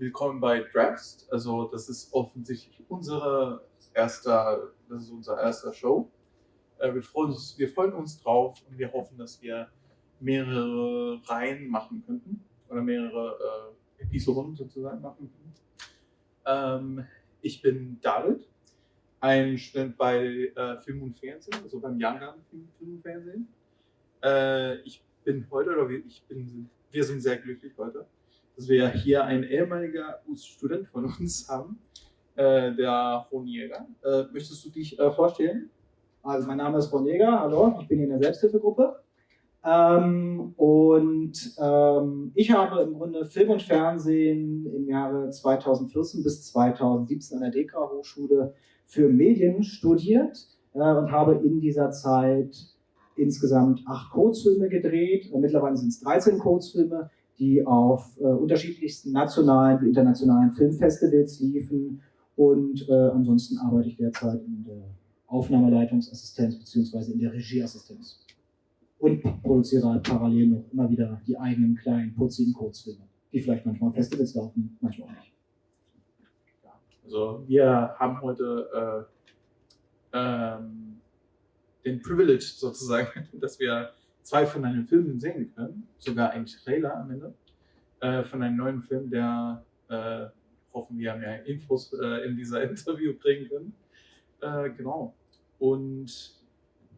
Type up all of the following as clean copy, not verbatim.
willkommen bei Drafts. Also das ist offensichtlich unser erster Show. Wir freuen uns drauf und wir hoffen, dass wir mehrere Reihen machen könnten oder mehrere Episoden sozusagen machen könnten. Ich bin David, ein Student bei Film und Fernsehen, also beim Jahrgang Film und Fernsehen. Wir sind sehr glücklich heute, dass wir hier einen ehemaligen Student von uns haben, der Ron Jäger. Möchtest du dich vorstellen? Also mein Name ist Ron Jäger, hallo, ich bin in der Selbsthilfegruppe. Ich habe im Grunde Film und Fernsehen im Jahre 2014 bis 2017 an der DEKRA Hochschule für Medien studiert und habe in dieser Zeit insgesamt 8 Kurzfilme gedreht. Mittlerweile sind es 13 Kurzfilme, die auf unterschiedlichsten nationalen wie internationalen Filmfestivals liefen. Und ansonsten arbeite ich derzeit in der Aufnahmeleitungsassistenz bzw. in der Regieassistenz. Und produziere halt parallel noch immer wieder die eigenen kleinen, putzigen Kurzfilme, die vielleicht manchmal auf Festivals laufen, manchmal auch nicht. Ja, also wir haben heute den Privilege sozusagen, dass wir 2 von deinen Filmen sehen können, sogar ein Trailer am Ende von einem neuen Film, der hoffen wir mehr Infos in dieser Interview kriegen können. Genau. Und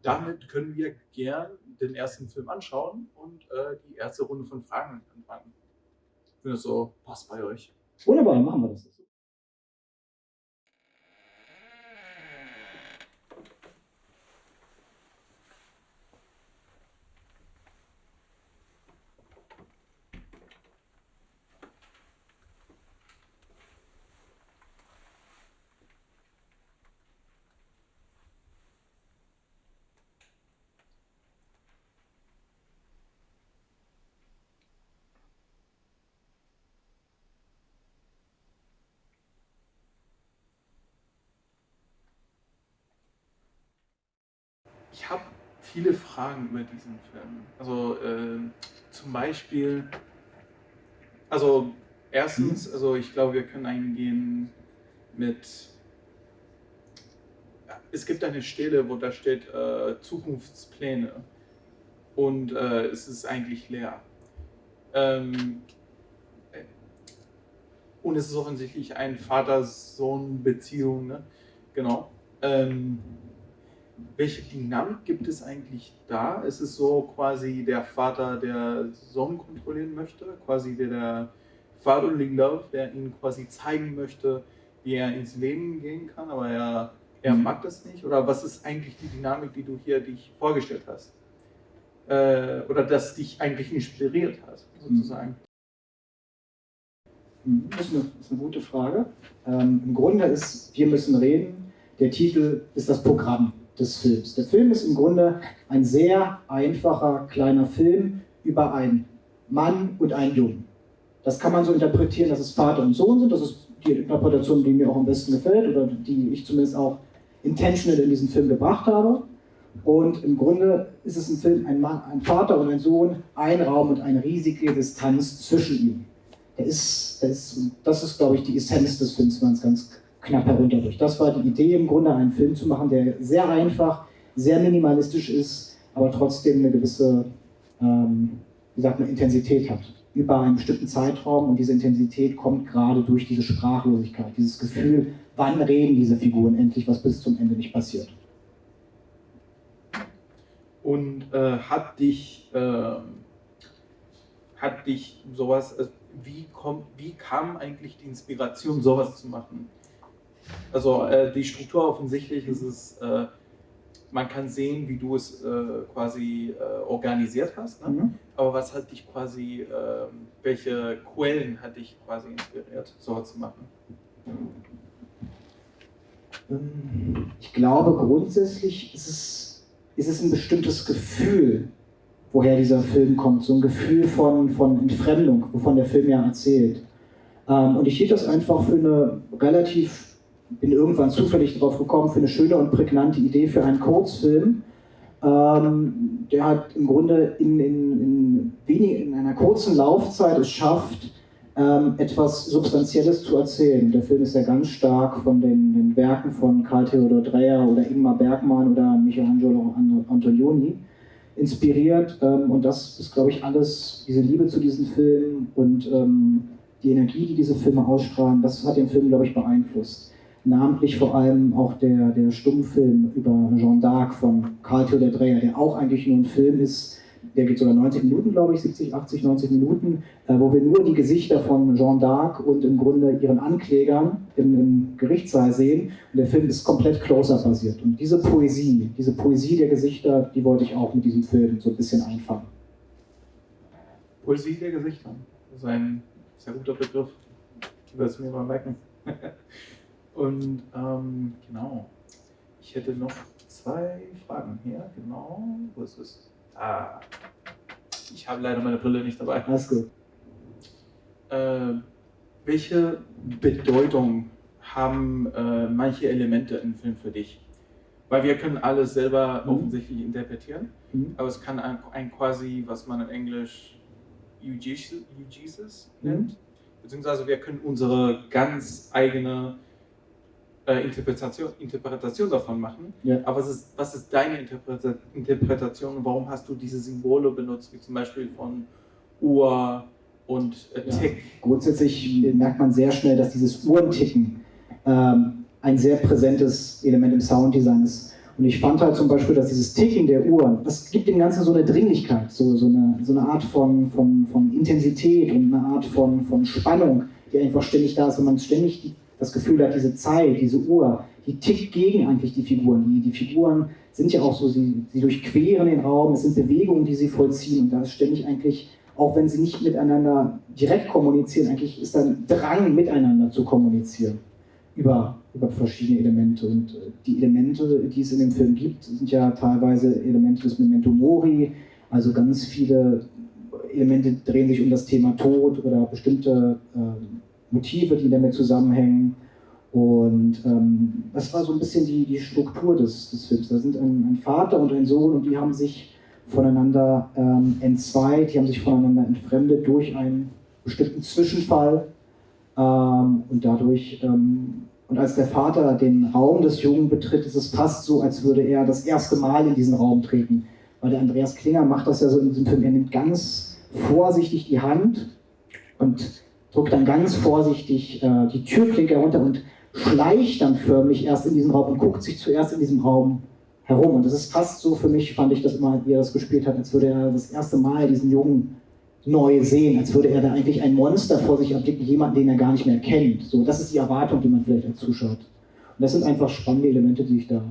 damit können wir gern den ersten Film anschauen und die erste Runde von Fragen anfangen. Ich finde, das so passt bei euch. Wunderbar, machen wir das. Ich habe viele Fragen über diesen Film. Also zum Beispiel, also erstens, also ich glaube, wir können eingehen mit, es gibt eine Stelle, wo da steht Zukunftspläne und es ist eigentlich leer. Und es ist offensichtlich eine Vater-Sohn-Beziehung, ne? Genau. Welche Dynamik gibt es eigentlich da? Ist es so quasi der Vater, der Sohn kontrollieren möchte, quasi der Fatherly Love, der ihn quasi zeigen möchte, wie er ins Leben gehen kann, aber er mag das nicht? Oder was ist eigentlich die Dynamik, die du hier dich vorgestellt hast? Oder das dich eigentlich inspiriert hat, sozusagen? Das ist eine gute Frage. Im Grunde ist Wir müssen reden, der Titel ist das Programm des Films. Der Film ist im Grunde ein sehr einfacher, kleiner Film über einen Mann und einen Jungen. Das kann man so interpretieren, dass es Vater und Sohn sind. Das ist die Interpretation, die mir auch am besten gefällt oder die ich zumindest auch intentional in diesen Film gebracht habe. Und im Grunde ist es ein Film, ein Vater und ein Sohn, ein Raum und eine riesige Distanz zwischen ihnen. Das ist, glaube ich, die Essenz des Films, wenn man es ganz knapp herunterbricht. Das war die Idee, im Grunde einen Film zu machen, der sehr einfach, sehr minimalistisch ist, aber trotzdem eine gewisse, Intensität hat. Über einen bestimmten Zeitraum, und diese Intensität kommt gerade durch diese Sprachlosigkeit, dieses Gefühl, wann reden diese Figuren endlich, was bis zum Ende nicht passiert. Und hat dich sowas, wie kam eigentlich die Inspiration, sowas zu machen? Also die Struktur offensichtlich ist es, man kann sehen, wie du es quasi organisiert hast, ne? Mhm. Aber was hat dich quasi, welche Quellen hat dich quasi inspiriert, sowas zu machen? Ich glaube, grundsätzlich ist es ein bestimmtes Gefühl, woher dieser Film kommt, so ein Gefühl von Entfremdung, wovon der Film ja erzählt. Und ich hielt das einfach für eine bin irgendwann zufällig drauf gekommen, für eine schöne und prägnante Idee für einen Kurzfilm, der halt im Grunde in einer kurzen Laufzeit es schafft, etwas Substanzielles zu erzählen. Der Film ist ja ganz stark von den Werken von Karl Theodor Dreyer oder Ingmar Bergman oder Michelangelo Antonioni inspiriert. Und das ist, glaube ich, alles, diese Liebe zu diesen Filmen und die Energie, die diese Filme ausstrahlen, das hat den Film, glaube ich, beeinflusst. Namentlich vor allem auch der Stummfilm über Jeanne d'Arc von Karl Theodor Dreyer, der auch eigentlich nur ein Film ist, der geht sogar 90 Minuten, glaube ich, 70, 80, 90 Minuten, wo wir nur die Gesichter von Jeanne d'Arc und im Grunde ihren Anklägern im Gerichtssaal sehen. Und der Film ist komplett Close-Up basiert. Und diese Poesie der Gesichter, die wollte ich auch mit diesem Film so ein bisschen einfangen. Poesie der Gesichter. Das ist ein sehr guter Begriff. Ich werde es mir mal merken. Und genau. Ich hätte noch 2 Fragen hier. Genau. Wo ist es? Ich habe leider meine Brille nicht dabei. Alles gut. Welche Bedeutung haben manche Elemente im Film für dich? Weil wir können alles selber offensichtlich interpretieren, aber es kann ein quasi, was man in Englisch Eugesis nennt, beziehungsweise wir können unsere ganz eigene Interpretation davon machen. Ja. Aber was ist deine Interpretation und warum hast du diese Symbole benutzt, wie zum Beispiel von Uhr und Tick? Grundsätzlich merkt man sehr schnell, dass dieses Uhrenticken ein sehr präsentes Element im Sounddesign ist. Und ich fand halt zum Beispiel, dass dieses Ticken der Uhren, das gibt dem Ganzen so eine Dringlichkeit, so eine Art von Intensität und eine Art von Spannung, die einfach ständig da ist, wenn man ständig das Gefühl hat, diese Zeit, diese Uhr, die tickt gegen eigentlich die Figuren. Die Figuren sind ja auch so, sie durchqueren den Raum, es sind Bewegungen, die sie vollziehen und da ist ständig eigentlich, auch wenn sie nicht miteinander direkt kommunizieren, eigentlich ist da ein Drang, miteinander zu kommunizieren über verschiedene Elemente. Und die Elemente, die es in dem Film gibt, sind ja teilweise Elemente des Memento Mori, also ganz viele Elemente drehen sich um das Thema Tod oder bestimmte Motive, die damit zusammenhängen. Und das war so ein bisschen die Struktur des Films. Da sind ein Vater und ein Sohn und die haben sich voneinander entzweit, die haben sich voneinander entfremdet durch einen bestimmten Zwischenfall. Und dadurch, und als der Vater den Raum des Jungen betritt, ist es fast so, als würde er das erste Mal in diesen Raum treten. Weil der Andreas Klinger macht das ja so in diesem Film, er nimmt ganz vorsichtig die Hand und drückt dann ganz vorsichtig die Türklinke herunter und schleicht dann förmlich erst in diesen Raum und guckt sich zuerst in diesem Raum herum. Und das ist fast so für mich, fand ich das immer, wie er das gespielt hat, als würde er das erste Mal diesen Jungen neu sehen, als würde er da eigentlich ein Monster vor sich erblicken, jemanden, den er gar nicht mehr kennt. So, das ist die Erwartung, die man vielleicht als zuschaut. Und das sind einfach spannende Elemente, die ich da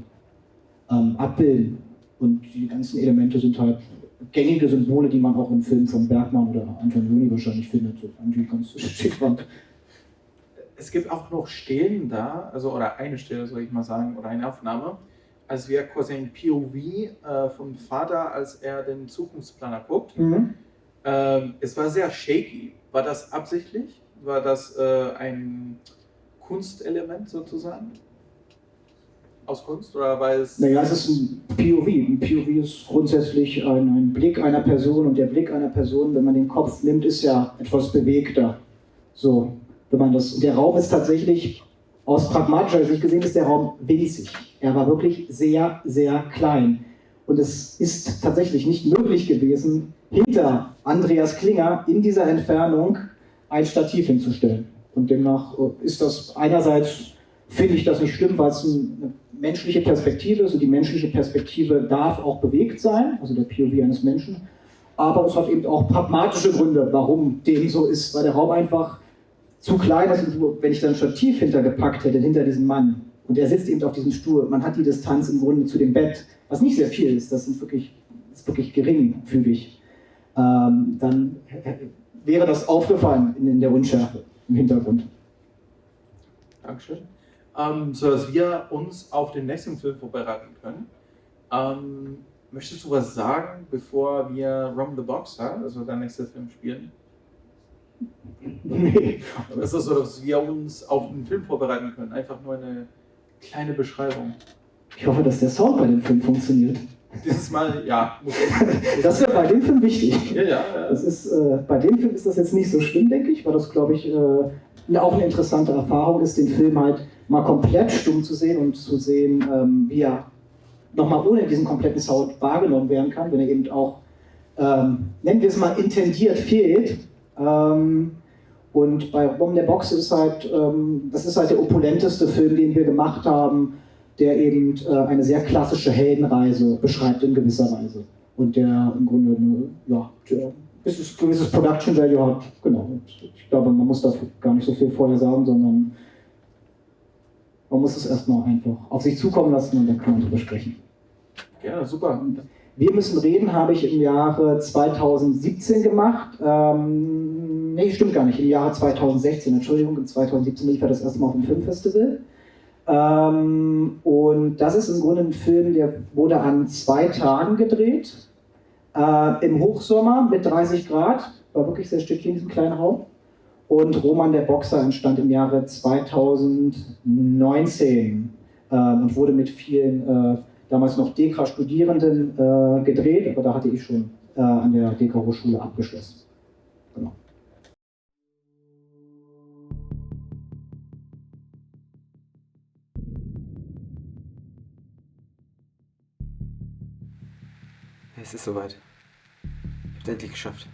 abbilden. Und die ganzen Elemente sind halt gängige Symbole, die man auch im Film von Bergman oder Antonioni wahrscheinlich findet. So, eigentlich ganz schick fand. Es gibt auch noch Stellen da, also oder eine Stelle, soll ich mal sagen, oder eine Aufnahme, als wir quasi ein POV vom Vater, als er den Zukunftsplaner guckt. Es war sehr shaky. War das absichtlich? War das ein Kunstelement sozusagen? Aus Kunst? Oder weil es. Naja, es ist ein POV. Ein POV ist grundsätzlich ein Blick einer Person und der Blick einer Person, wenn man den Kopf nimmt, ist ja etwas bewegter. So, wenn man das. Der Raum ist tatsächlich, aus pragmatischer Sicht gesehen, ist der Raum winzig. Er war wirklich sehr, sehr klein. Und es ist tatsächlich nicht möglich gewesen, hinter Andreas Klinger in dieser Entfernung ein Stativ hinzustellen. Und demnach ist das einerseits, finde ich das nicht schlimm, weil es eine menschliche Perspektive ist und die menschliche Perspektive darf auch bewegt sein, also der POV eines Menschen. Aber es hat eben auch pragmatische Gründe, warum dem so ist, weil der Raum einfach zu klein ist. Und wenn ich dann ein Stativ hintergepackt hätte, hinter diesem Mann, und er sitzt eben auf diesem Stuhl, man hat die Distanz im Grunde zu dem Bett, was nicht sehr viel ist, das ist wirklich geringfügig. Dann wäre das aufgefallen in der Unschärfe im Hintergrund. Dankeschön. Sodass wir uns auf den nächsten Film vorbereiten können. Möchtest du was sagen, bevor wir Rum the Boxer, also der nächste Film, spielen? Nee. Ist das so, dass wir uns auf den Film vorbereiten können? Einfach nur eine kleine Beschreibung. Ich hoffe, dass der Sound bei dem Film funktioniert. dieses Mal, ja. Das wäre bei dem Film wichtig. Ja. Das ist, bei dem Film ist das jetzt nicht so schlimm, denke ich, weil das, glaube ich, auch eine interessante Erfahrung ist, den Film halt mal komplett stumm zu sehen und zu sehen, wie er nochmal ohne diesen kompletten Sound wahrgenommen werden kann, wenn er eben auch, nennen wir es mal, intendiert fehlt. Und bei Bomb der Box ist halt, das ist halt der opulenteste Film, den wir gemacht haben, der eben eine sehr klassische Heldenreise beschreibt in gewisser Weise. Und der im Grunde ein gewisses Production Value hat. Genau. Und ich glaube, man muss da gar nicht so viel vorher sagen, sondern man muss es erstmal einfach auf sich zukommen lassen und dann kann man drüber sprechen. Ja, super. Wir müssen reden, habe ich im Jahre 2017 gemacht. Nee, stimmt gar nicht, im Jahre 2016, Entschuldigung, 2017 lief er das erste Mal auf dem Filmfestival. Und das ist im Grunde ein Film, der wurde an 2 Tagen gedreht, im Hochsommer mit 30 Grad, war wirklich sehr stücklich in diesem kleinen Raum. Und Roman der Boxer entstand im Jahre 2019 und wurde mit vielen damals noch DEKRA-Studierenden gedreht, aber da hatte ich schon an der DEKRA-Hochschule abgeschlossen. Genau. Es ist soweit. Ich hab's endlich geschafft.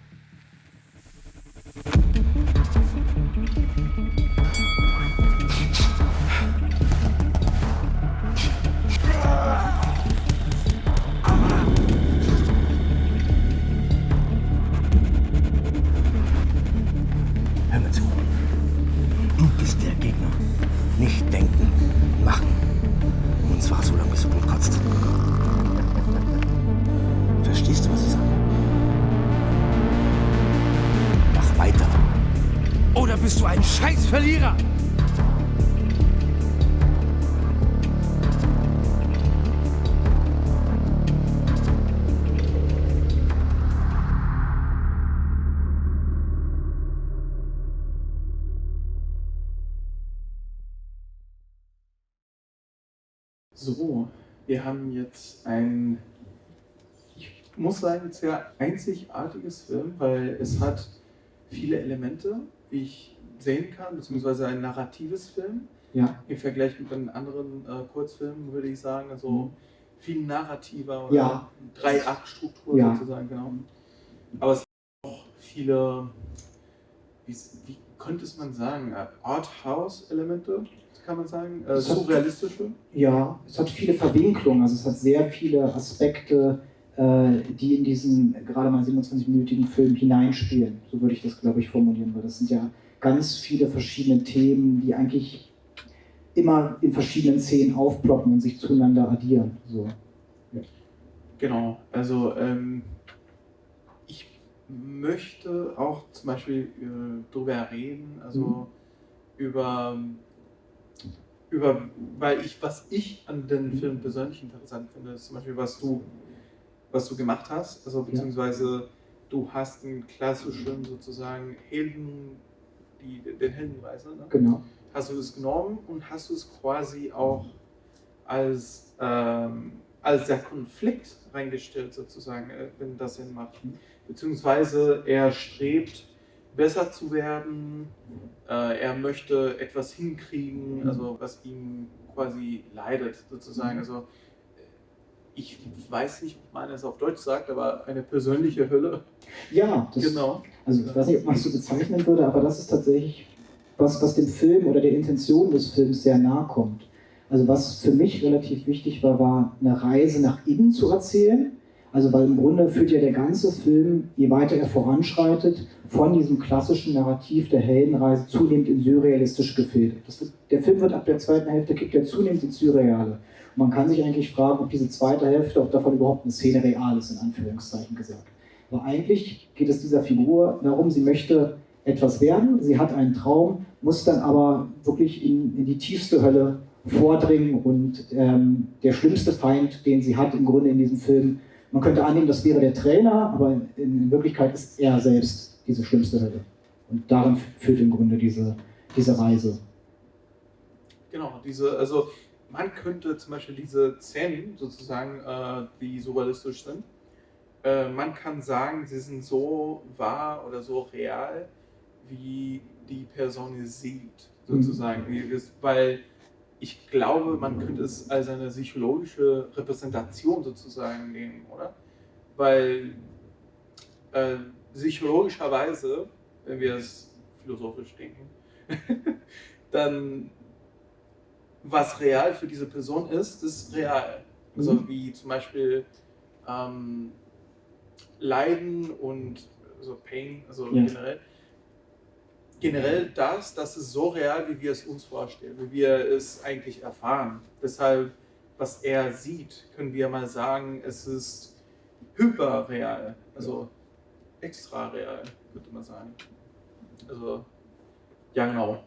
Hör mir zu. Du bist der Gegner. Nicht denken, machen. Und zwar so lange, bis du Blut kotzt. Verstehst du, was ich sage? Mach weiter. Oder bist du ein Scheißverlierer? So, wir haben jetzt ein, ich muss sagen, sehr einzigartiges Film, weil es hat viele Elemente, wie ich sehen kann, beziehungsweise ein narratives Film. Ja. Im Vergleich mit den anderen Kurzfilmen würde ich sagen, also viel narrativer oder Ja. 3-Akt-Struktur Ja. sozusagen, genau. Aber es hat auch viele, wie könnte es man sagen, Arthouse-Elemente, kann man sagen, surrealistische. Ja, es hat viele Verwinklungen, also es hat sehr viele Aspekte, die in diesen gerade mal 27-minütigen Film hineinspielen. So würde ich das, glaube ich, formulieren, weil das sind ja ganz viele verschiedene Themen, die eigentlich immer in verschiedenen Szenen aufploppen und sich zueinander addieren. So. Ja. Genau, also ich möchte auch zum Beispiel drüber reden, also über, weil was ich an den Film persönlich interessant finde, ist zum Beispiel, was du gemacht hast, also beziehungsweise du hast einen klassischen sozusagen den Heldenreise, ne? Genau. Hast du es genommen und hast du es quasi auch als der Konflikt reingestellt sozusagen, wenn das Sinn macht. Beziehungsweise er strebt, besser zu werden, er möchte etwas hinkriegen, also was ihm quasi leidet sozusagen. Also ich weiß nicht, ob man es auf Deutsch sagt, aber eine persönliche Hölle. Ja, das, genau. Also ich weiß nicht, ob man es so bezeichnen würde, aber das ist tatsächlich was dem Film oder der Intention des Films sehr nahe kommt. Also was für mich relativ wichtig war eine Reise nach innen zu erzählen. Also weil im Grunde führt ja der ganze Film, je weiter er voranschreitet, von diesem klassischen Narrativ der Heldenreise zunehmend in surrealistisch gefiltert. Der Film wird ab der zweiten Hälfte kippt er zunehmend ins Surreale. Und man kann sich eigentlich fragen, ob diese zweite Hälfte, ob davon überhaupt eine Szene real ist, in Anführungszeichen gesagt. Aber eigentlich geht es dieser Figur darum, sie möchte etwas werden, sie hat einen Traum, muss dann aber wirklich in die tiefste Hölle vordringen und der schlimmste Feind, den sie hat im Grunde in diesem Film, man könnte annehmen, das wäre der Trainer, aber in Wirklichkeit ist er selbst diese schlimmste Hölle. Und darin führt im Grunde diese Reise. Genau, also man könnte zum Beispiel diese Szenen sozusagen, die surrealistisch sind, man kann sagen, sie sind so wahr oder so real, wie die Person es sieht, sozusagen. Weil ich glaube, man könnte es als eine psychologische Repräsentation sozusagen nehmen, oder? Weil psychologischerweise, wenn wir es philosophisch denken, dann was real für diese Person ist real. Also wie zum Beispiel Leiden und also Pain, also generell das ist so real, wie wir es uns vorstellen, wie wir es eigentlich erfahren. Deshalb, was er sieht, können wir mal sagen, es ist hyperreal, also extra real, könnte man sagen. Also, ja genau.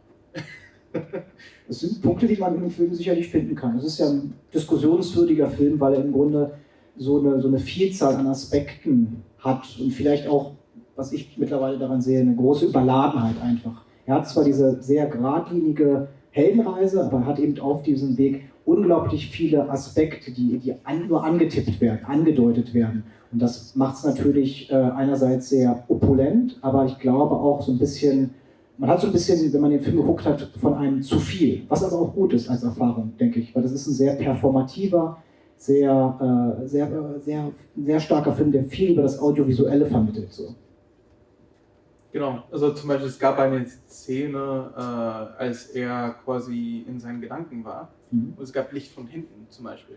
Das sind Punkte, die man in dem Film sicherlich finden kann. Es ist ja ein diskussionswürdiger Film, weil er im Grunde so eine Vielzahl an Aspekten hat und vielleicht auch, was ich mittlerweile daran sehe, eine große Überladenheit einfach. Er hat zwar diese sehr geradlinige Heldenreise, aber er hat eben auf diesem Weg unglaublich viele Aspekte, die nur angetippt werden, angedeutet werden. Und das macht es natürlich einerseits sehr opulent, aber ich glaube auch so ein bisschen, man hat so ein bisschen, wenn man den Film geguckt hat, von einem zu viel, was aber auch gut ist als Erfahrung, denke ich, weil das ist ein sehr performativer, sehr starker Film, der viel über das Audiovisuelle vermittelt. So. Genau, also zum Beispiel es gab eine Szene, als er quasi in seinen Gedanken war und es gab Licht von hinten zum Beispiel.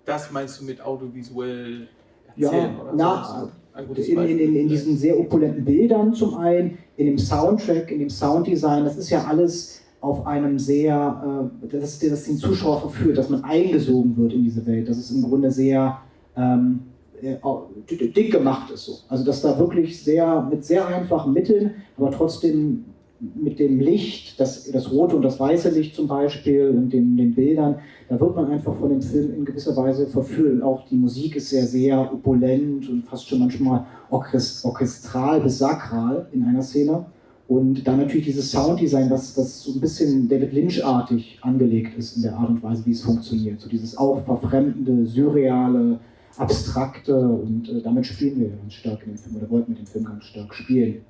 Das meinst du mit audiovisuell erzählen, ja, oder? Na, ein gutes Beispiel. in diesen sehr opulenten Bildern zum einen, in dem Soundtrack, in dem Sounddesign, das ist ja alles auf einem sehr, das den Zuschauer verführt, dass man eingesogen wird in diese Welt, dass es im Grunde sehr dick gemacht ist. So. Also dass da wirklich mit sehr einfachen Mitteln, aber trotzdem mit dem Licht, das rote und das weiße Licht zum Beispiel und den Bildern, da wird man einfach von dem Film in gewisser Weise verführt. Und auch die Musik ist sehr, sehr opulent und fast schon manchmal orchestral bis sakral in einer Szene. Und dann natürlich dieses Sounddesign, das so ein bisschen David Lynch-artig angelegt ist in der Art und Weise, wie es funktioniert. So dieses auch verfremdende, surreale, abstrakte und damit spielen wir ganz stark in dem Film oder wollten mit dem Film ganz stark spielen.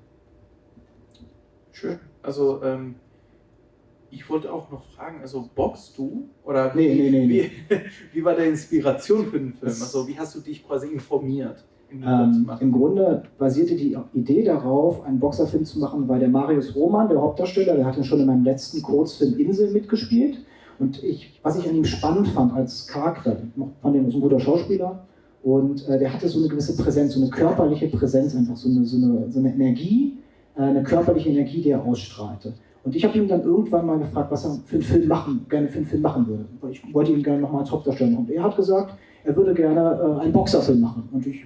Schön. Also ich wollte auch noch fragen, also boxst du? Oder Nee. Wie war deine Inspiration für den Film? Also wie hast du dich quasi informiert? Im Grunde basierte die Idee darauf, einen Boxerfilm zu machen, weil der Marius Roman, der Hauptdarsteller, der hat ja schon in meinem letzten Kurzfilm Insel mitgespielt. Und was ich an ihm spannend fand als Charakter, ich fand ihn als ein guter Schauspieler, und der hatte so eine gewisse Präsenz, so eine körperliche Präsenz, einfach so eine Energie, eine körperliche Energie, die er ausstrahlte. Und ich habe ihn dann irgendwann mal gefragt, was er gerne für einen Film machen würde. Weil ich wollte ihn gerne nochmal als Hauptdarsteller machen. Und er hat gesagt, er würde gerne einen Boxerfilm machen. Und ich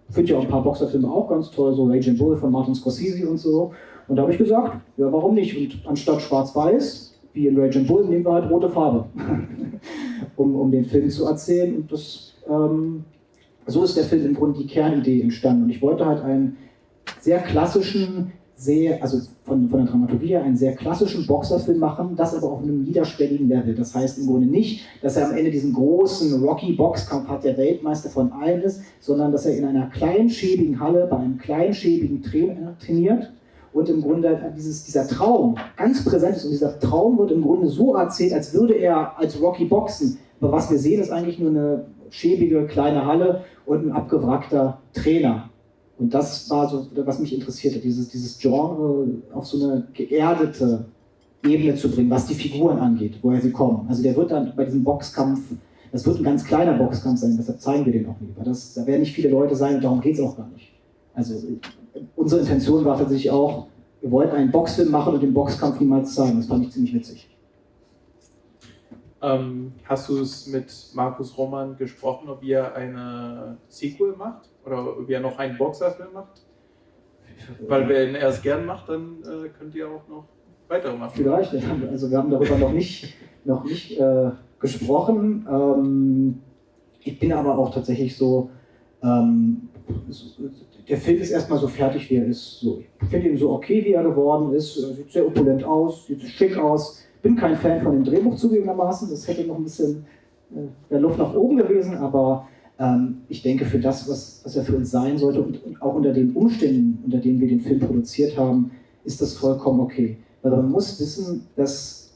finde ja auch ein paar Boxerfilme auch ganz toll, so Raging Bull von Martin Scorsese und so. Und da habe ich gesagt, ja, warum nicht? Und anstatt schwarz-weiß, wie in Raging Bull, nehmen wir halt rote Farbe, um den Film zu erzählen. Und so ist der Film im Grunde die Kernidee entstanden. Und ich wollte halt einen sehr klassischen, also von der Dramaturgie her einen sehr klassischen Boxerfilm machen, das aber auf einem niederschwelligen Level. Das heißt im Grunde nicht, dass er am Ende diesen großen Rocky-Boxkampf hat, der Weltmeister von allen ist, sondern dass er in einer kleinschäbigen Halle bei einem kleinschäbigen Trainer trainiert und im Grunde dieser Traum ganz präsent ist. Und dieser Traum wird im Grunde so erzählt, als würde er als Rocky boxen. Aber was wir sehen, ist eigentlich nur eine schäbige kleine Halle und ein abgewrackter Trainer. Und das war so, was mich interessierte, dieses Genre auf so eine geerdete Ebene zu bringen, was die Figuren angeht, woher sie kommen. Also der wird dann bei diesem Boxkampf, das wird ein ganz kleiner Boxkampf sein, deshalb zeigen wir den auch nicht. Da werden nicht viele Leute sein und darum geht es auch gar nicht. Also unsere Intention war tatsächlich auch, wir wollten einen Boxfilm machen und den Boxkampf niemals zeigen. Das fand ich ziemlich witzig. Hast du es mit Markus Roman gesprochen, ob ihr eine Sequel macht? Oder ob ihr noch einen Boxerfilm macht? Weil wenn er es gern macht, dann könnt ihr auch noch weitere machen. Vielleicht, also wir haben darüber noch nicht gesprochen. Ich bin aber auch tatsächlich so, der Film ist erstmal so fertig, wie er ist. So, ich finde ihn so okay, wie er geworden ist. Sieht sehr opulent aus, sieht schick aus. bin kein Fan von dem Drehbuch zugegebenermaßen, das hätte noch ein bisschen Luft nach oben gewesen, aber ich denke, für das, was er für uns sein sollte und auch unter den Umständen, unter denen wir den Film produziert haben, ist das vollkommen okay. Weil man muss wissen, dass,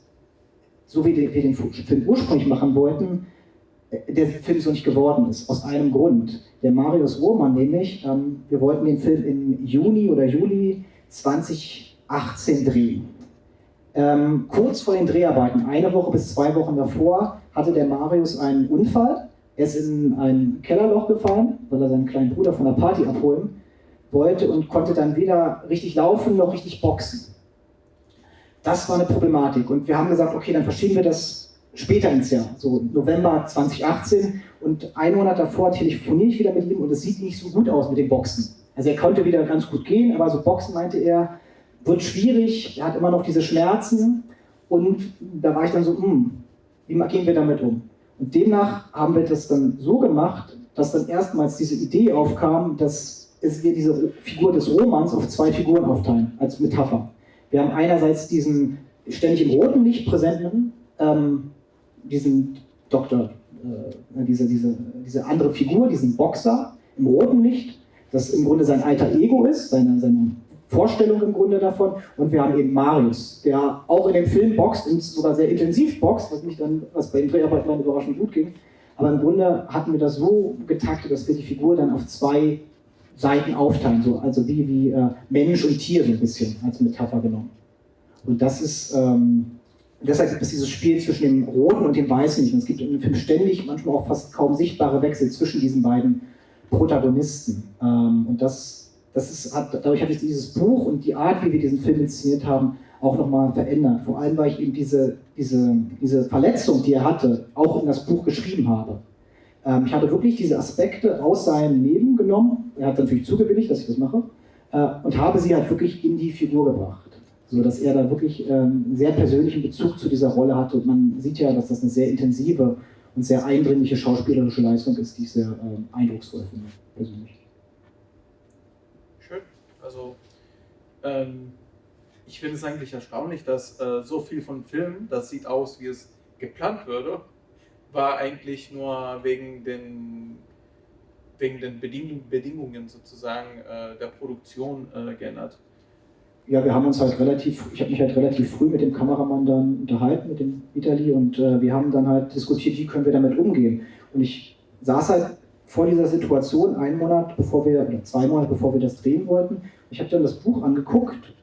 so wie wir den Film ursprünglich machen wollten, der Film so nicht geworden ist. Aus einem Grund. Der Marius Roman nämlich, wir wollten den Film im Juni oder Juli 2018 drehen. Kurz vor den Dreharbeiten, 1 Woche bis 2 Wochen davor, hatte der Marius einen Unfall. Er ist in ein Kellerloch gefallen, weil er seinen kleinen Bruder von der Party abholen wollte und konnte dann weder richtig laufen noch richtig boxen. Das war eine Problematik und wir haben gesagt, okay, dann verschieben wir das später ins Jahr, so November 2018 und 1 Monat davor telefoniere ich wieder mit ihm und es sieht nicht so gut aus mit dem Boxen. Also er konnte wieder ganz gut gehen, aber so Boxen, meinte er, wird schwierig, er hat immer noch diese Schmerzen und da war ich dann so, wie gehen wir damit um? Und demnach haben wir das dann so gemacht, dass dann erstmals diese Idee aufkam, dass wir diese Figur des Romans auf 2 Figuren aufteilen, als Metapher. Wir haben einerseits diesen ständig im roten Licht präsenten, diesen Doktor, diese andere Figur, diesen Boxer im roten Licht, das im Grunde sein alter Ego ist, seine Vorstellung im Grunde davon. Und wir haben eben Marius, der auch in dem Film boxt und sogar sehr intensiv boxt, was bei den Dreharbeiten dann überraschend gut ging. Aber im Grunde hatten wir das so getaktet, dass wir die Figur dann auf 2 Seiten aufteilen, so, also wie Mensch und Tier so ein bisschen als Metapher genommen. Und das ist, deshalb gibt es dieses Spiel zwischen dem Roten und dem Weißen nicht. Und es gibt im Film ständig, manchmal auch fast kaum sichtbare Wechsel zwischen diesen beiden Protagonisten. Und dadurch hat sich dieses Buch und die Art, wie wir diesen Film inszeniert haben, auch nochmal verändert. Vor allem, weil ich eben diese Verletzung, die er hatte, auch in das Buch geschrieben habe. Ich habe wirklich diese Aspekte aus seinem Leben genommen, er hat natürlich zugewilligt, dass ich das mache, und habe sie halt wirklich in die Figur gebracht. So dass er da wirklich einen sehr persönlichen Bezug zu dieser Rolle hatte. Und man sieht ja, dass das eine sehr intensive und sehr eindringliche schauspielerische Leistung ist, die ich sehr eindrucksvoll finde, persönlich. Schön. Also, ich finde es eigentlich erstaunlich, dass so viel von Filmen, das sieht aus, wie es geplant würde, war eigentlich nur wegen den Bedingungen sozusagen der Produktion geändert. Ja, ich habe mich halt relativ früh mit dem Kameramann dann unterhalten, mit dem Vitali, und wir haben dann halt diskutiert, wie können wir damit umgehen. Und ich saß halt vor dieser Situation 1 Monat oder 2 Monate bevor wir das drehen wollten. Ich habe dann das Buch angeguckt,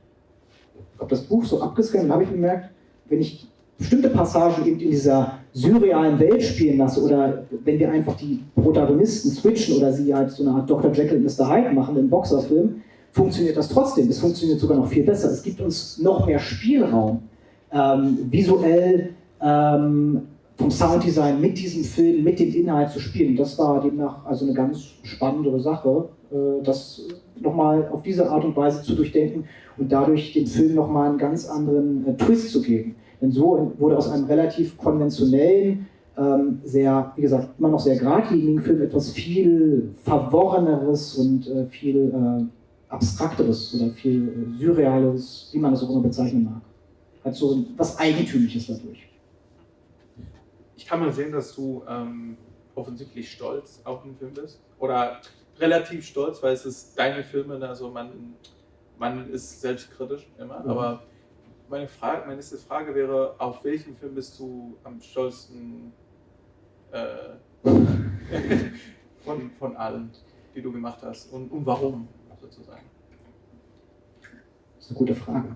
habe das Buch so abgescannt und habe ich bemerkt, wenn ich bestimmte Passagen eben in dieser surrealen Welt spielen lasse oder wenn wir einfach die Protagonisten switchen oder sie halt so eine Art Dr. Jekyll und Mr. Hyde machen im Boxerfilm, funktioniert das trotzdem. Es funktioniert sogar noch viel besser. Es gibt uns noch mehr Spielraum, visuell, vom Sounddesign mit diesem Film, mit dem Inhalt zu spielen. Das war demnach also eine ganz spannende Sache, das nochmal auf diese Art und Weise zu durchdenken und dadurch dem Film nochmal einen ganz anderen Twist zu geben. Denn so wurde aus einem relativ konventionellen, sehr, wie gesagt, immer noch sehr geradlinigen Film etwas viel Verworreneres und viel Abstrakteres oder viel Surreales, wie man das auch immer bezeichnen mag. Hat so was Eigentümliches dadurch. Ich kann mal sehen, dass du offensichtlich stolz auf den Film bist. Oder relativ stolz, weil es ist deine Filme, also man ist selbstkritisch immer. Ja. Aber meine nächste Frage wäre, auf welchen Film bist du am stolzesten von allen, die du gemacht hast? Und warum, sozusagen? Das ist eine gute Frage.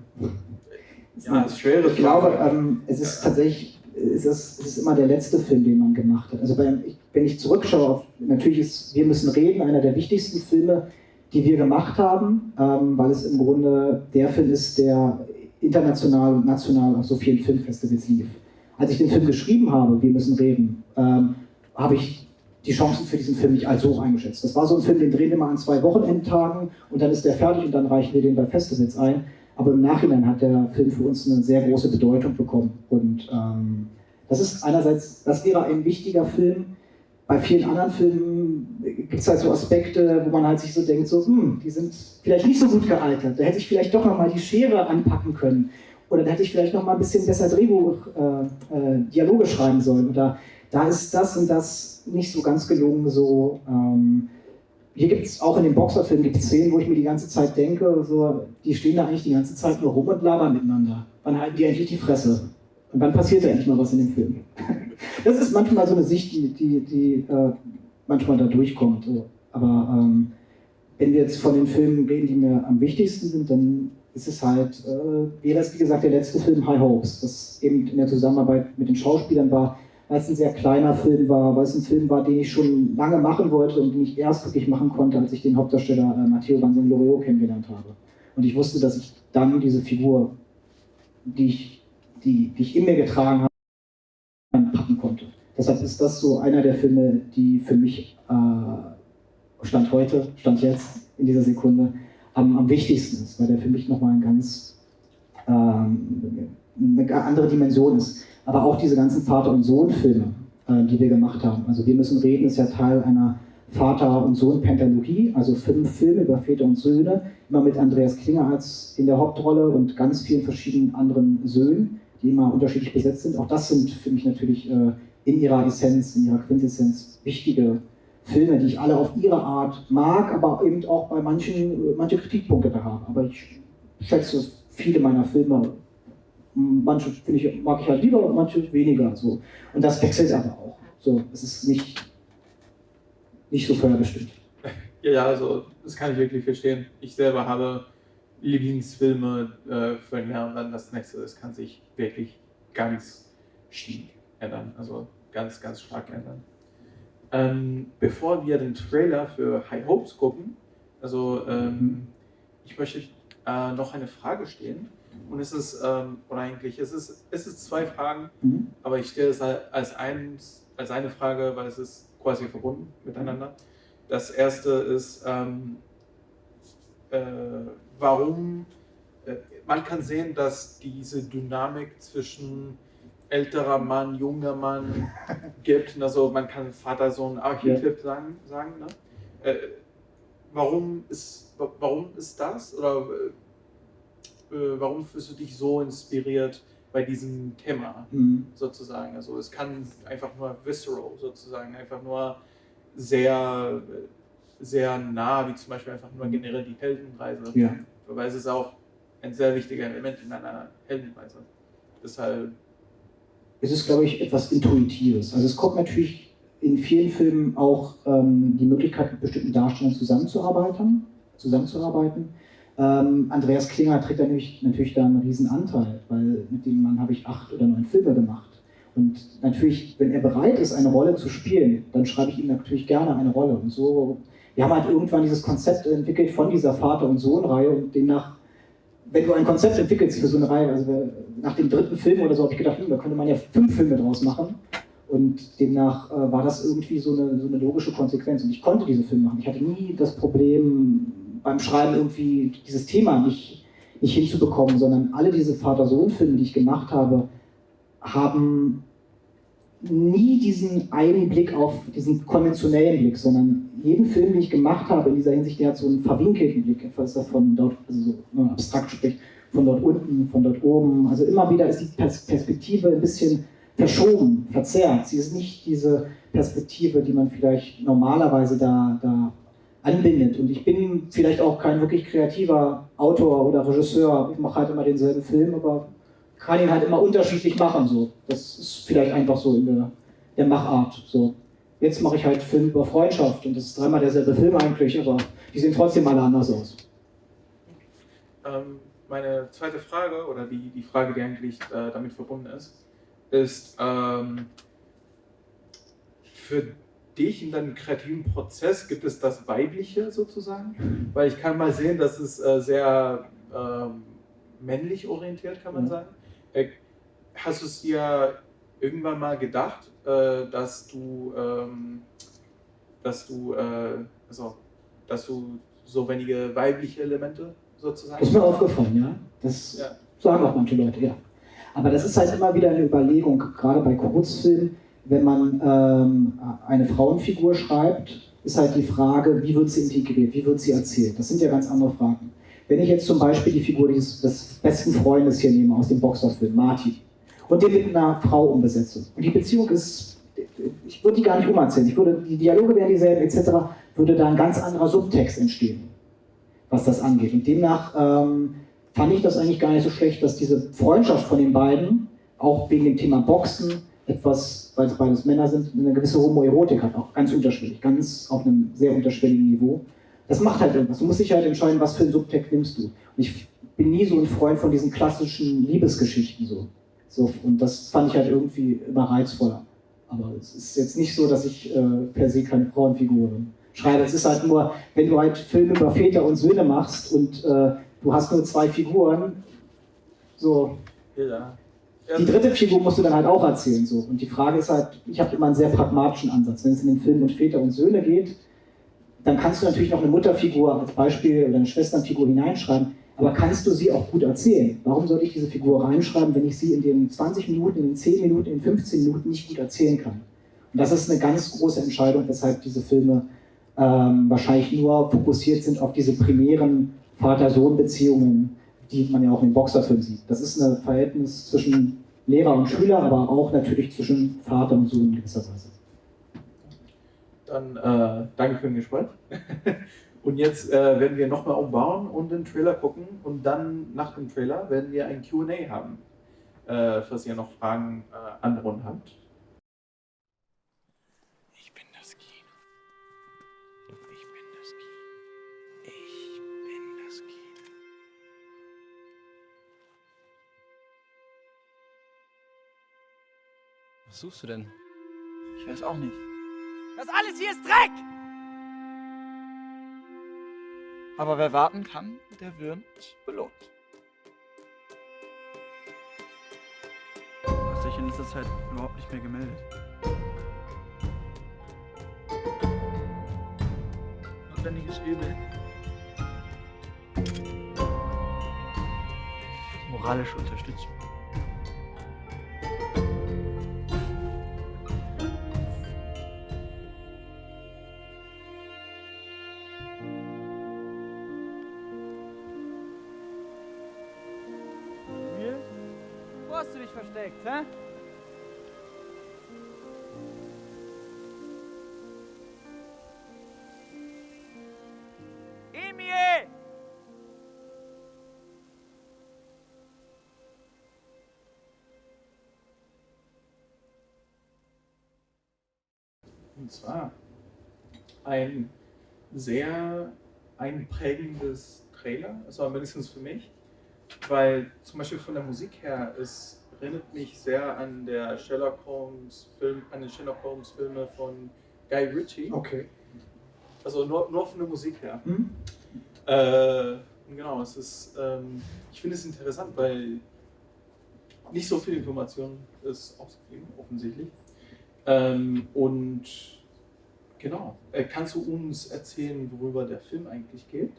Ja, es ist schwere. Ich glaube, es ist tatsächlich, es ist immer der letzte Film, den man gemacht hat. Also wenn ich zurückschaue, natürlich ist Wir müssen reden einer der wichtigsten Filme, die wir gemacht haben, weil es im Grunde der Film ist, der international und national auf so vielen Filmfestivals lief. Als ich den Film geschrieben habe, Wir müssen reden, habe ich die Chancen für diesen Film nicht allzu hoch eingeschätzt. Das war so ein Film, den drehen wir mal an 2 Wochenendtagen und dann ist der fertig und dann reichen wir den bei Festivals ein. Aber im Nachhinein hat der Film für uns eine sehr große Bedeutung bekommen. Und das ist einerseits, das wäre ein wichtiger Film. Bei vielen anderen Filmen gibt es halt so Aspekte, wo man halt sich so denkt, so, die sind vielleicht nicht so gut gealtert. Da hätte ich vielleicht doch nochmal die Schere anpacken können. Oder da hätte ich vielleicht noch mal ein bisschen besser Dialoge schreiben sollen. Oder da ist das und das nicht so ganz gelungen. So, hier gibt es auch in den Boxerfilmen gibt es Szenen, wo ich mir die ganze Zeit denke, so, die stehen da eigentlich die ganze Zeit nur rum und labern miteinander. Wann halten die endlich die Fresse? Und wann passiert da endlich mal was in dem Film? Das ist manchmal so eine Sicht, die manchmal da durchkommt. So. Aber wenn wir jetzt von den Filmen reden, die mir am wichtigsten sind, dann ist es halt, wie gesagt, der letzte Film High Hopes, das eben in der Zusammenarbeit mit den Schauspielern war, weil es ein sehr kleiner Film war, weil es ein Film war, den ich schon lange machen wollte und den ich erst wirklich machen konnte, als ich den Hauptdarsteller Matteo Vanzin-Loriot kennengelernt habe. Und ich wusste, dass ich dann diese Figur, die ich in mir getragen habe, packen konnte. Deshalb ist das so einer der Filme, die für mich Stand jetzt, in dieser Sekunde, am wichtigsten ist, weil der für mich nochmal eine andere Dimension ist. Aber auch diese ganzen Vater- und Sohn-Filme, die wir gemacht haben. Also Wir müssen reden ist ja Teil einer Vater- und Sohn-Pentalogie, also 5 Filme über Väter und Söhne, immer mit Andreas Klinger in der Hauptrolle und ganz vielen verschiedenen anderen Söhnen, die immer unterschiedlich besetzt sind. Auch das sind für mich natürlich in ihrer Essenz, in ihrer Quintessenz wichtige Filme, die ich alle auf ihre Art mag, aber eben auch bei manche Kritikpunkte da habe. Aber ich schätze viele meiner Filme. Manche mag ich halt lieber und manche weniger. So. Und das wechselt aber auch. So, es ist nicht so vorherbestimmt. Ja, also das kann ich wirklich verstehen. Ich selber habe Lieblingsfilme für ein Jahr und dann das nächste, das kann sich wirklich ganz stark ändern. Also ganz, ganz stark ändern. Bevor wir den Trailer für High Hopes gucken, also ich möchte noch eine Frage stellen. Und es ist, es ist 2 Fragen, aber ich stelle es als eine Frage, weil es ist quasi verbunden miteinander. Das erste ist, warum, man kann sehen, dass diese Dynamik zwischen älterer Mann, junger Mann gibt, also man kann Vater-Sohn-Archetyp sagen ne? Warum ist das? Oder warum fühlst du dich so inspiriert bei diesem Thema sozusagen? Also es kann einfach nur visceral sozusagen, einfach nur sehr, sehr nah, wie zum Beispiel einfach nur generell die Heldenreise. Ja. Weil es ist auch ein sehr wichtiger Element in einer Heldenreise. Deshalb. Es ist, glaube ich, etwas Intuitives. Also es kommt natürlich in vielen Filmen auch die Möglichkeit, mit bestimmten Darstellern zusammenzuarbeiten. Andreas Klinger trägt natürlich da einen riesen Anteil, weil mit dem Mann habe ich 8 oder 9 Filme gemacht. Und natürlich, wenn er bereit ist, eine Rolle zu spielen, dann schreibe ich ihm natürlich gerne eine Rolle. Und so, wir haben halt irgendwann dieses Konzept entwickelt von dieser Vater- und Sohn-Reihe und demnach, wenn du ein Konzept entwickelst für so eine Reihe, also nach dem 3. Film oder so, habe ich gedacht, da könnte man ja 5 Filme draus machen. Und demnach war das irgendwie so eine logische Konsequenz. Und ich konnte diese Filme machen. Ich hatte nie das Problem, beim Schreiben irgendwie dieses Thema nicht hinzubekommen, sondern alle diese Vater-Sohn-Filme, die ich gemacht habe, haben nie diesen einen Blick auf diesen konventionellen Blick, sondern jeden Film, den ich gemacht habe in dieser Hinsicht, der hat so einen verwinkelten Blick, etwas davon dort, also so, wenn man abstrakt spricht, von dort unten, von dort oben. Also immer wieder ist die Perspektive ein bisschen verschoben, verzerrt. Sie ist nicht diese Perspektive, die man vielleicht normalerweise da anbindet. Und ich bin vielleicht auch kein wirklich kreativer Autor oder Regisseur. Ich mache halt immer denselben Film, aber kann ihn halt immer unterschiedlich machen. So. Das ist vielleicht einfach so in der Machart. So. Jetzt mache ich halt Film über Freundschaft und das ist 3-mal derselbe Film eigentlich, aber die sehen trotzdem alle anders aus. Meine zweite Frage, oder die Frage, die eigentlich damit verbunden ist für dich in deinem kreativen Prozess, gibt es das Weibliche sozusagen? Weil ich kann mal sehen, dass es sehr männlich orientiert, kann man sagen. Hast du es dir irgendwann mal gedacht, dass du so wenige weibliche Elemente sozusagen? Das ist mir aufgefallen, ja. Das sagen auch manche Leute, ja. Aber das ist halt immer wieder eine Überlegung, gerade bei Kurzfilmen, wenn man eine Frauenfigur schreibt, ist halt die Frage, wie wird sie integriert, wie wird sie erzählt? Das sind ja ganz andere Fragen. Wenn ich jetzt zum Beispiel die Figur des besten Freundes hier nehme aus dem Boxerfilm, Martin, und den mit einer Frau umbesetze, und die Beziehung ist, ich würde die gar nicht umerzählen, die Dialoge wären dieselben etc., würde da ein ganz anderer Subtext entstehen, was das angeht. Und demnach fand ich das eigentlich gar nicht so schlecht, dass diese Freundschaft von den beiden, auch wegen dem Thema Boxen, etwas, weil es beides Männer sind, eine gewisse Homoerotik hat, auch ganz unterschwellig, ganz auf einem sehr unterschwelligen Niveau. Das macht halt irgendwas. Du musst dich halt entscheiden, was für einen Subtext nimmst du. Und ich bin nie so ein Freund von diesen klassischen Liebesgeschichten so. Und das fand ich halt irgendwie immer reizvoller. Aber es ist jetzt nicht so, dass ich per se keine Frauenfiguren schreibe. Es ist halt nur, wenn du halt Filme über Väter und Söhne machst und du hast nur 2 Figuren, so. Ja. Die dritte Figur musst du dann halt auch erzählen. So. Und die Frage ist halt, ich habe immer einen sehr pragmatischen Ansatz. Wenn es in den Film um Väter und Söhne geht, dann kannst du natürlich noch eine Mutterfigur als Beispiel oder eine Schwesternfigur hineinschreiben, aber kannst du sie auch gut erzählen? Warum sollte ich diese Figur reinschreiben, wenn ich sie in den 20 Minuten, in den 10 Minuten, in den 15 Minuten nicht gut erzählen kann? Und das ist eine ganz große Entscheidung, weshalb diese Filme wahrscheinlich nur fokussiert sind auf diese primären Vater-Sohn-Beziehungen, die man ja auch in den Boxerfilmen sieht. Das ist ein Verhältnis zwischen Lehrer und Schüler, aber auch natürlich zwischen Vater und Sohn in gewisser Weise. Dann danke für den Gespräch. Und jetzt werden wir nochmal umbauen und den Trailer gucken und dann nach dem Trailer werden wir ein Q&A haben, falls ihr noch Fragen an Ron habt. Ich bin das Kino. Ich bin das Kino. Ich bin das Kino. Was suchst du denn? Ich weiß auch nicht. Das alles hier ist Dreck! Aber wer warten kann, der wird belohnt. Du hast dich in letzter Zeit überhaupt nicht mehr gemeldet. Notwendiges Übel. Moralische Unterstützung. Wo hast du dich versteckt, hä? Emil! Und zwar ein sehr einprägendes Trailer, also mindestens für mich, weil zum Beispiel von der Musik her, es erinnert mich sehr an den Sherlock Holmes Filme von Guy Ritchie. Okay. Also nur von der Musik her. Mhm. Genau, es ist, ich finde es interessant, weil nicht so viel Information ist ausgegeben, offensichtlich. Und genau, kannst du uns erzählen, worüber der Film eigentlich geht?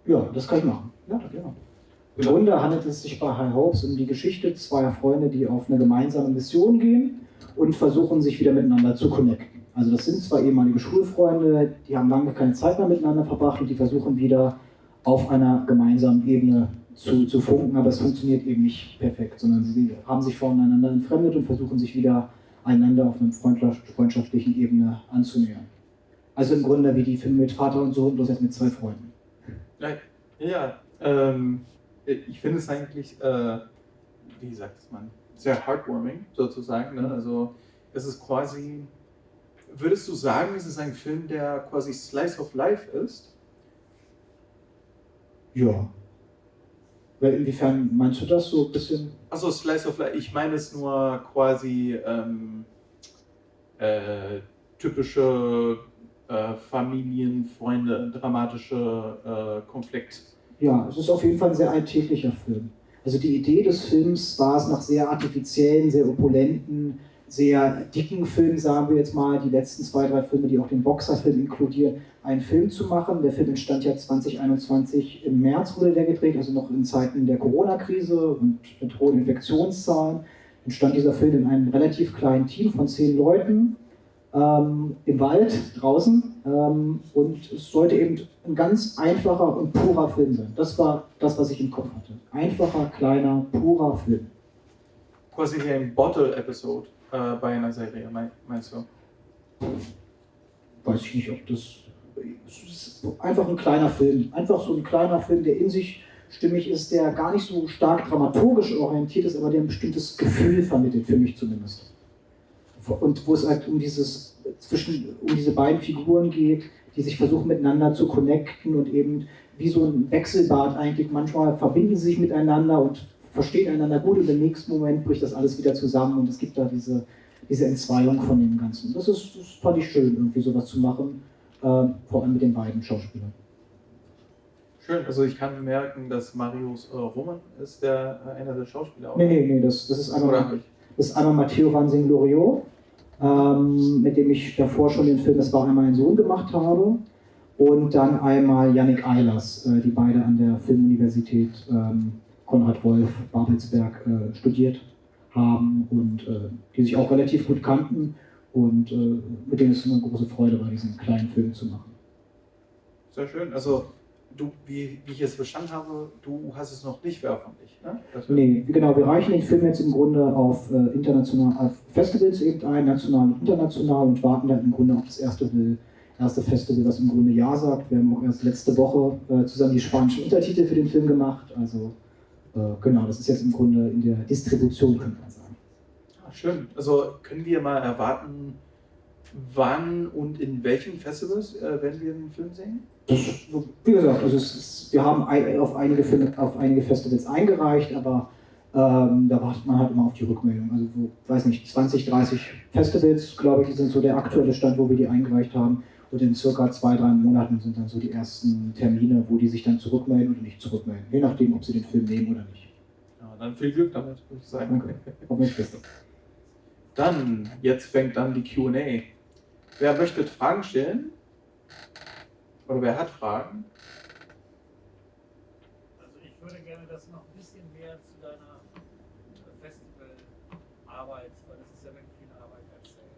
Ja, das kann ich machen. Ja, genau. Im Grunde handelt es sich bei High Hopes um die Geschichte zweier Freunde, die auf eine gemeinsame Mission gehen und versuchen, sich wieder miteinander zu connecten. Also das sind zwei ehemalige Schulfreunde, die haben lange keine Zeit mehr miteinander verbracht und die versuchen wieder auf einer gemeinsamen Ebene zu funken, aber es funktioniert eben nicht perfekt, sondern sie haben sich voneinander entfremdet und versuchen sich wieder einander auf einer freundschaftlichen Ebene anzunähern. Also im Grunde wie die Filme mit Vater und Sohn, bloß jetzt mit zwei Freunden. Ja, ich finde es eigentlich, wie sagt man, sehr heartwarming sozusagen. Ne? Also es ist quasi, würdest du sagen, es ist ein Film, der quasi Slice of Life ist? Ja. Inwiefern meinst du das so ein bisschen? Also Slice of Life, ich meine es nur quasi typische Familien, Freunde, dramatische Konflikt. Ja, es ist auf jeden Fall ein sehr alltäglicher Film. Also die Idee des Films war es, nach sehr artifiziellen, sehr opulenten, sehr dicken Filmen, sagen wir jetzt mal, die letzten 2, 3 Filme, die auch den Boxerfilm inkludieren, einen Film zu machen. Der Film entstand ja 2021, im März wurde der gedreht, also noch in Zeiten der Corona-Krise und mit hohen Infektionszahlen. Entstand dieser Film in einem relativ kleinen Team von 10 Leuten. im Wald draußen und es sollte eben ein ganz einfacher und purer Film sein. Das war das, was ich im Kopf hatte. Einfacher, kleiner, purer Film. Quasi wie ein Bottle-Episode bei einer Serie, meinst du? Weiß ich nicht, ob das... Es ist einfach ein kleiner Film. Einfach so ein kleiner Film, der in sich stimmig ist, der gar nicht so stark dramaturgisch orientiert ist, aber der ein bestimmtes Gefühl vermittelt, für mich zumindest. Und wo es halt um diese beiden Figuren geht, die sich versuchen miteinander zu connecten und eben wie so ein Wechselbad eigentlich, manchmal verbinden sie sich miteinander und verstehen einander gut und im nächsten Moment bricht das alles wieder zusammen und es gibt da diese Entzweiung von dem Ganzen. Das fand ich schön, irgendwie sowas zu machen, vor allem mit den beiden Schauspielern. Schön, also ich kann bemerken, dass Marius Roman ist einer der Schauspieler. Nee, das ist einmal Matteo Vanzin-Loriot, mit dem ich davor schon den Film Das war einmal ein Sohn gemacht habe, und dann einmal Yannick Eilers, die beide an der Filmuniversität Konrad Wolf Babelsberg studiert haben und die sich auch relativ gut kannten und mit denen es eine große Freude war, diesen kleinen Film zu machen. Sehr schön, also du, wie ich es verstanden habe, du hast es noch nicht veröffentlicht, ne? Nee, genau, wir reichen den Film jetzt im Grunde auf Festivals eben ein, national und international, und warten dann im Grunde auf das erste Festival, was im Grunde Ja sagt. Wir haben auch erst letzte Woche zusammen die spanischen Untertitel für den Film gemacht, also genau, das ist jetzt im Grunde in der Distribution, könnte man sagen. Ah, schön, also können wir mal erwarten, wann und in welchen Festivals werden wir den Film sehen? Wie gesagt, also wir haben auf einige Festivals eingereicht, aber da wartet man halt immer auf die Rückmeldung. Also, weiß nicht, 20, 30 Festivals, glaube ich, die sind so der aktuelle Stand, wo wir die eingereicht haben. Und in circa 2-3 Monaten sind dann so die ersten Termine, wo die sich dann zurückmelden oder nicht zurückmelden. Je nachdem, ob sie den Film nehmen oder nicht. Ja, dann viel Glück damit, würde ich sagen. Danke. Auf mich Beste. Dann, jetzt fängt dann die Q&A. Wer möchte Fragen stellen? Oder wer hat Fragen? Also ich würde gerne, dass du noch ein bisschen mehr zu deiner Festivalarbeit, weil das ist ja wirklich viel Arbeit, erzählst. Also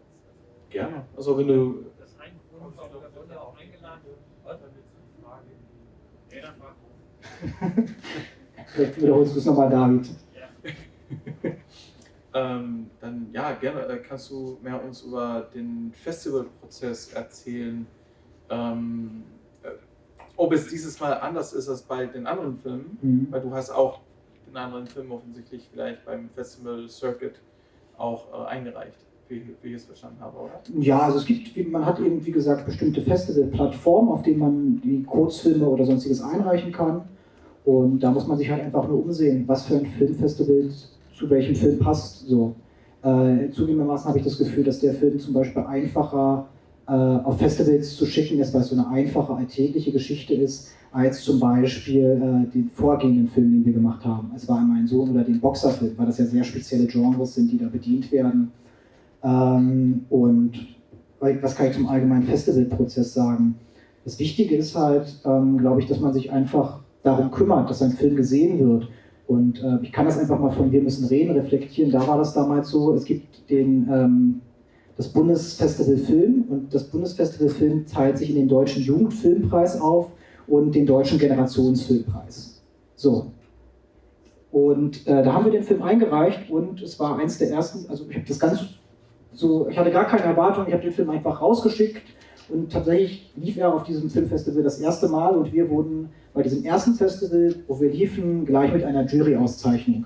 Gerne. Also wenn du... das ist ein Grund, warum der Gründer auch eingeladen wird. Was? Dann willst du die Frage in die... Ja, dann frag. Vielleicht wiederholst du es nochmal, David. Ja. Dann ja, gerne. Kannst du mehr uns über den Festivalprozess erzählen? Ob es dieses Mal anders ist als bei den anderen Filmen, weil du hast auch den anderen Film offensichtlich vielleicht beim Festival Circuit auch eingereicht, wie ich es verstanden habe, oder? Ja, also man hat eben, wie gesagt, bestimmte Festival-Plattformen, auf denen man die Kurzfilme oder sonstiges einreichen kann. Und da muss man sich halt einfach nur umsehen, was für ein Filmfestival zu welchem Film passt. So. Zugegebenermaßen habe ich das Gefühl, dass der Film zum Beispiel einfacher auf Festivals zu schicken ist, weil es so eine einfache, alltägliche Geschichte ist, als zum Beispiel den vorgehenden Film, den wir gemacht haben. Es war einmal ein Sohn oder den Boxerfilm, weil das ja sehr spezielle Genres sind, die da bedient werden. Und was kann ich zum allgemeinen Festivalprozess sagen? Das Wichtige ist halt, glaube ich, dass man sich einfach darum kümmert, dass ein Film gesehen wird. Und ich kann das einfach mal von Wir müssen reden reflektieren. Da war das damals so, es gibt das Bundesfestival Film, und das Bundesfestival Film teilt sich in den Deutschen Jugendfilmpreis auf und den Deutschen Generationsfilmpreis. So. Und da haben wir den Film eingereicht und es war eins der ersten, also ich habe das ganz so, ich hatte gar keine Erwartung, ich habe den Film einfach rausgeschickt und tatsächlich lief er auf diesem Filmfestival das erste Mal und wir wurden bei diesem ersten Festival, wo wir liefen, gleich mit einer Jury-Auszeichnung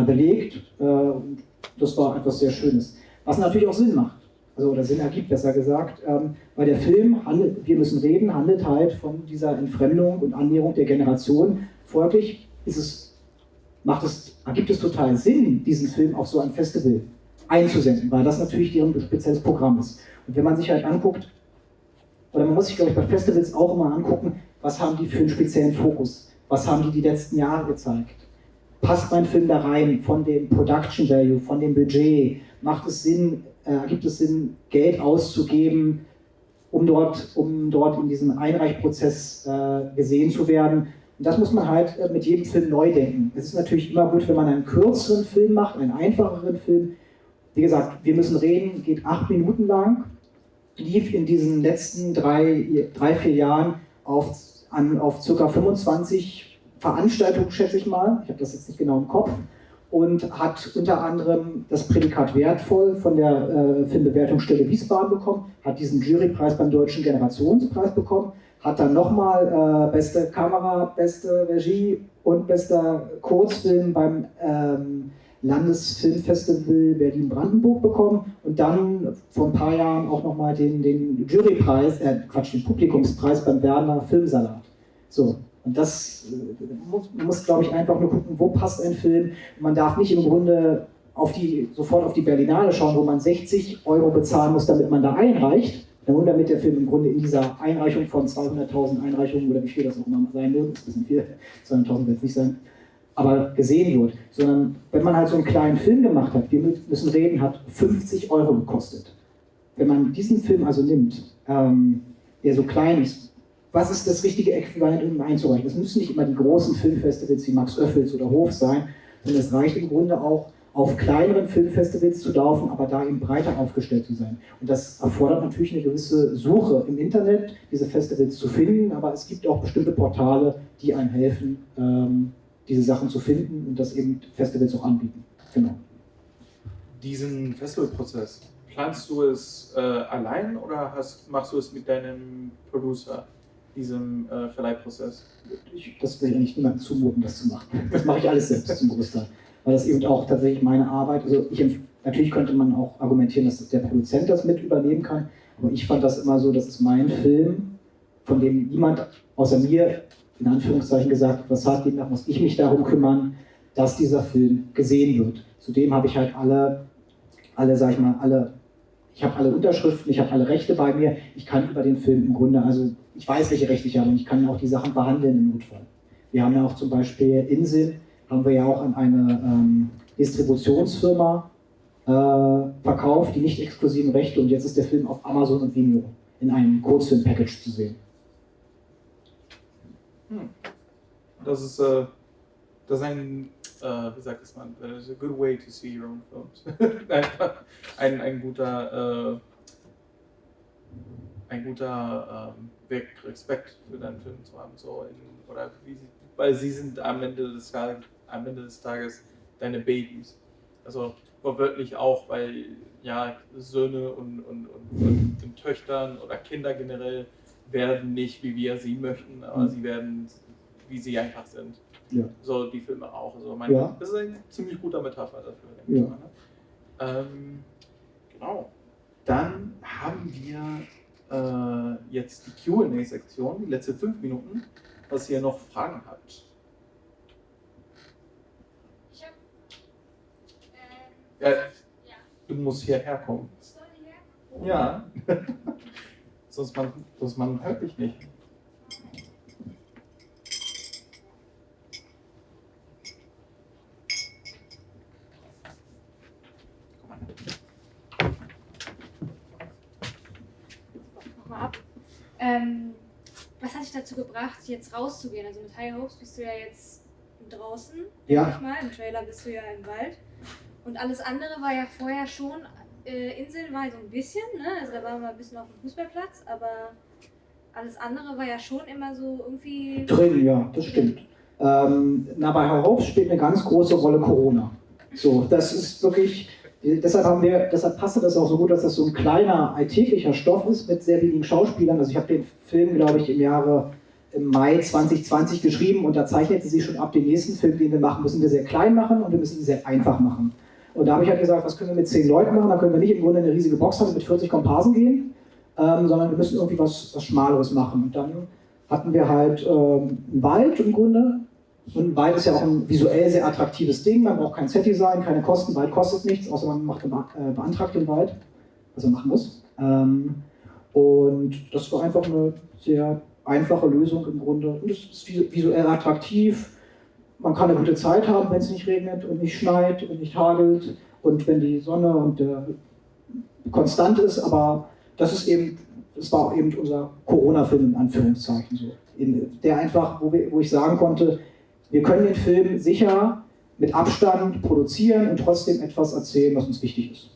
belegt. Und das war etwas sehr Schönes. Was natürlich auch Sinn macht, also oder Sinn ergibt, besser gesagt, weil der Film, Wir müssen reden, handelt halt von dieser Entfremdung und Annäherung der Generation. Folglich ergibt es total Sinn, diesen Film auf so ein Festival einzusenden, weil das natürlich deren spezielles Programm ist. Und wenn man sich halt anguckt, oder man muss sich, glaube ich, bei Festivals auch immer angucken, was haben die für einen speziellen Fokus? Was haben die letzten Jahre gezeigt? Passt mein Film da rein von dem Production Value, von dem Budget? Macht es Sinn, gibt es Sinn, Geld auszugeben, um dort in diesem Einreichprozess gesehen zu werden? Und das muss man halt mit jedem Film neu denken. Es ist natürlich immer gut, wenn man einen kürzeren Film macht, einen einfacheren Film. Wie gesagt, Wir müssen reden, geht 8 Minuten lang. lief in diesen letzten 3-4 Jahren auf ca. 25 Veranstaltungen, schätze ich mal. Ich habe das jetzt nicht genau im Kopf. Und hat unter anderem das Prädikat wertvoll von der Filmbewertungsstelle Wiesbaden bekommen, hat diesen Jurypreis beim Deutschen Generationspreis bekommen, hat dann nochmal beste Kamera, beste Regie und bester Kurzfilm beim Landesfilmfestival Berlin-Brandenburg bekommen und dann vor ein paar Jahren auch nochmal den Jurypreis, den Publikumspreis beim Werner Filmsalat. So. Und das muss, glaube ich, einfach nur gucken, wo passt ein Film. Man darf nicht im Grunde sofort auf die Berlinale schauen, wo man 60 € bezahlen muss, damit man da einreicht. Nur damit der Film im Grunde in dieser Einreichung von 200.000 Einreichungen oder wie viel das auch immer sein wird, das ist ein bisschen viel, 200.000 wird es nicht sein, aber gesehen wird. Sondern wenn man halt so einen kleinen Film gemacht hat, wir müssen reden, hat 50 € gekostet. Wenn man diesen Film also nimmt, der so klein ist, was ist das richtige Äquivalent, um ihn einzureichen? Das müssen nicht immer die großen Filmfestivals wie Max Oeffels oder Hof sein, sondern es reicht im Grunde auch, auf kleineren Filmfestivals zu laufen, aber da eben breiter aufgestellt zu sein. Und das erfordert natürlich eine gewisse Suche im Internet, diese Festivals zu finden, aber es gibt auch bestimmte Portale, die einem helfen, diese Sachen zu finden und das eben Festivals auch anbieten. Genau. Diesen Festivalprozess, planst du es allein oder machst du es mit deinem Producer, diesem Verleihprozess? Das will ich eigentlich niemandem zumuten, das zu machen. Das mache ich alles selbst zum Großteil. Weil das eben auch tatsächlich meine Arbeit, also natürlich könnte man auch argumentieren, dass der Produzent das mit übernehmen kann, aber ich fand das immer so, das ist mein Film, von dem niemand außer mir, in Anführungszeichen gesagt, was hat, demnach muss ich mich darum kümmern, dass dieser Film gesehen wird. Zudem habe ich halt ich habe alle Unterschriften, ich habe alle Rechte bei mir, ich kann über den Film im Grunde, also ich weiß, welche Rechte ich habe und ich kann auch die Sachen behandeln im Notfall. Wir haben ja auch zum Beispiel Insel, haben wir ja auch an eine Distributionsfirma verkauft, die nicht exklusiven Rechte, und jetzt ist der Film auf Amazon und Vimeo in einem Kurzfilm-Package zu sehen. Das ist ein, wie sagt man, a good way to see your own films. ein guter Respekt für deinen Film zu haben, weil sie sind am Ende des Tages deine Babys. Also wortwörtlich auch, weil ja Söhne und Töchtern oder Kinder generell werden nicht, wie wir sie möchten, aber sie werden, wie sie einfach sind. Ja. So die Filme auch. Also das ist ein ziemlich guter Metapher dafür, denke ich mal. Ne? Genau. Dann haben wir jetzt die Q&A-Sektion, die letzten 5 Minuten, was ihr noch Fragen habt. Ich habe. Du musst hierher kommen. Soll ich herkommen? Ja. sonst man hört dich nicht. Nochmal ab. Was hat dich dazu gebracht, jetzt rauszugehen? Also mit High Hopes bist du ja jetzt draußen, Ja. sag ich mal. Im Trailer bist du ja im Wald. Und alles andere war ja vorher schon, Inseln war so ein bisschen, ne? Also da waren wir ein bisschen auf dem Fußballplatz, aber alles andere war ja schon immer so irgendwie... Drin, ja, das stimmt. Bei High Hopes spielt eine ganz große Rolle Corona. So, das ist wirklich, deshalb passte das auch so gut, dass das so ein kleiner, alltäglicher Stoff ist mit sehr wenigen Schauspielern. Also ich habe den Film, glaube ich, im Mai 2020 geschrieben und da zeichnete sich schon ab, den nächsten Film, den wir machen, müssen wir sehr klein machen und wir müssen ihn sehr einfach machen. Und da habe ich halt gesagt, was können wir mit 10 Leuten machen? Da können wir nicht im Grunde eine riesige Boxhalle mit 40 Komparsen gehen, sondern wir müssen irgendwie was Schmaleres machen. Und dann hatten wir halt einen Wald im Grunde. Und ein Wald ist ja auch ein visuell sehr attraktives Ding. Man braucht kein Set-Design, keine Kosten. Wald kostet nichts, außer man beantragt den Wald, was er machen muss. Und das war einfach eine sehr einfache Lösung im Grunde. Und es ist visuell attraktiv. Man kann eine gute Zeit haben, wenn es nicht regnet und nicht schneit und nicht hagelt und wenn die Sonne konstant ist. Aber das war eben unser Corona-Film in Anführungszeichen so. Der einfach, wo ich sagen konnte, wir können den Film sicher mit Abstand produzieren und trotzdem etwas erzählen, was uns wichtig ist.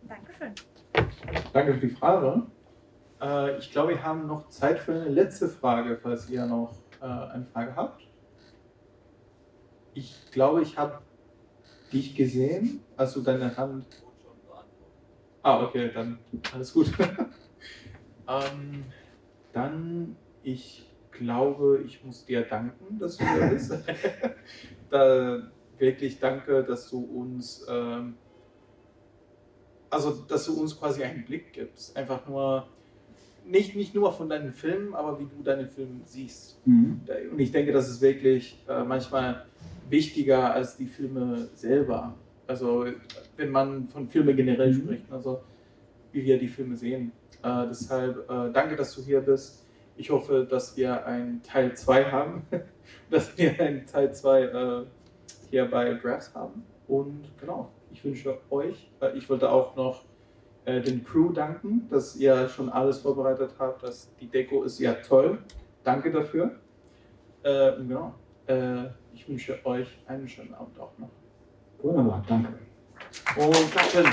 Dankeschön. Danke für die Frage. Ich glaube, wir haben noch Zeit für eine letzte Frage, falls ihr noch eine Frage habt. Ich glaube, ich habe dich gesehen, als du deine Hand... Ah, okay, dann alles gut. Dann, ich glaube, ich muss dir danken, dass du hier bist. Wirklich danke, dass du uns... dass du uns quasi einen Blick gibst. Einfach nur... Nicht nur von deinen Filmen, aber wie du deine Filme siehst. Und ich denke, das ist wirklich manchmal wichtiger als die Filme selber. Also wenn man von Filmen generell spricht, also wie wir die Filme sehen. Deshalb danke, dass du hier bist. Ich hoffe, dass wir einen Teil 2 haben. Dass wir einen Teil 2 hier bei Drafts haben. Und genau, ich wünsche euch, ich wollte auch noch den Crew danken, dass ihr schon alles vorbereitet habt. Die Deko ist ja toll. Danke dafür. Und genau, ich wünsche euch einen schönen Abend auch noch. Wunderbar, danke. Und Dankeschön.